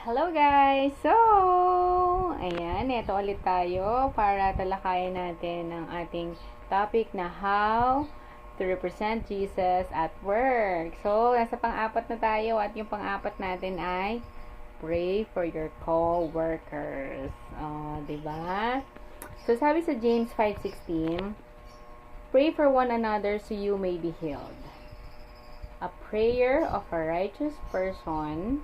Hello guys! So, ayan, ito ulit tayo para talakayan natin ang ating topic na how to represent Jesus at work. So, nasa pang-apat na tayo at yung pang-apat natin ay pray for your co-workers. Diba? So, sabi sa James 5:16, pray for one another so you may be healed. A prayer of a righteous person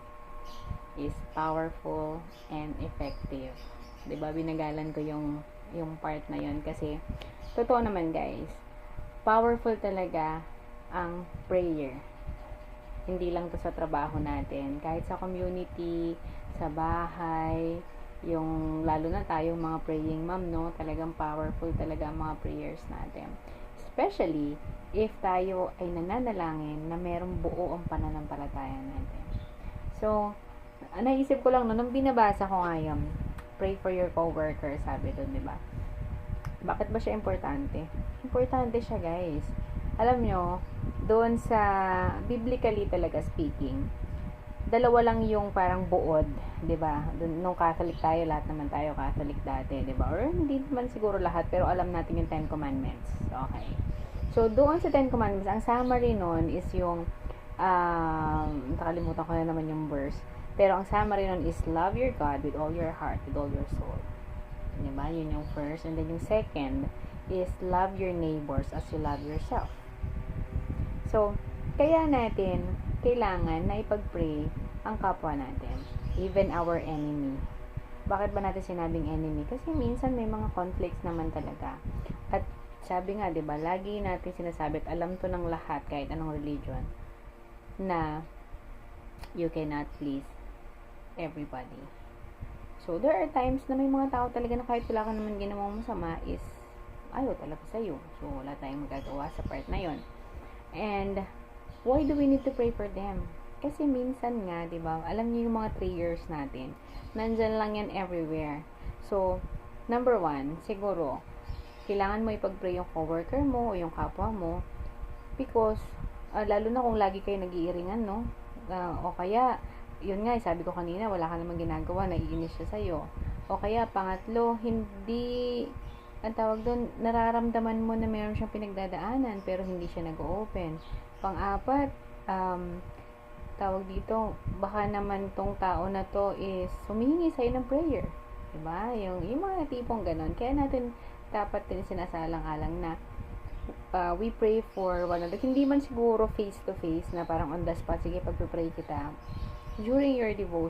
is powerful and effective. 'Di ba? Binagalan ko yung part na 'yon kasi totoo naman, guys. Powerful talaga ang prayer. Hindi lang 'to sa trabaho natin, kahit sa community, sa bahay, yung lalo na tayong mga praying mom, no? Talagang powerful talaga ang mga prayers natin. Especially if tayo ay nananalangin na merong buo ang pananampalataya natin. So, naisip ko lang nung binabasa ko ngayon, pray for your coworker, sabi doon, di ba? Bakit ba siya importante? Importante siya, guys. Alam nyo, doon sa, biblically talaga speaking, dalawa lang yung parang buod, di ba? Nung Catholic tayo, lahat naman tayo Catholic dati, di ba? Or hindi naman siguro lahat, pero alam natin yung 10 Commandments. Okay. So, doon sa 10 Commandments, ang summary nun is yung, nakalimutan ko na naman yung verse. Pero ang summary nun is love your God with all your heart, with all your soul. Diba? Yun yung first. And then yung second is love your neighbors as you love yourself. So, kaya natin kailangan na ipag-pray ang kapwa natin. Even our enemy. Bakit ba natin sinabing enemy? Kasi minsan may mga conflicts naman talaga. At sabi nga, diba, lagi natin sinasabi at alam to ng lahat, kahit anong religion, na you cannot please everybody. So, there are times na may mga tao talaga na kahit wala ka naman ginawang masama is ayaw talaga sa'yo. So, wala tayong magagawa sa part na yon. And, why do we need to pray for them? Kasi minsan nga, diba, alam niyo yung mga prayers natin, nandyan lang yan everywhere. So, number one, siguro, kailangan mo ipag-pray yung coworker mo o yung kapwa mo because, lalo na kung lagi kayo nag-iiringan, no? O kaya, yun nga, sabi ko kanina, wala ka namang ginagawa, naiinis siya sa'yo. O kaya, pangatlo, hindi, ang tawag doon, nararamdaman mo na meron siyang pinagdadaanan, pero hindi siya nag-open. Pang-apat, tawag dito, baka naman tong tao na to is humihingi sa'yo ng prayer. Diba? Yung mga tipong ganon. Kaya natin dapat din sinasalang-alang na we pray for one another. Hindi man siguro face to face na parang on the spot, sige, pag-pray kita during your devotion.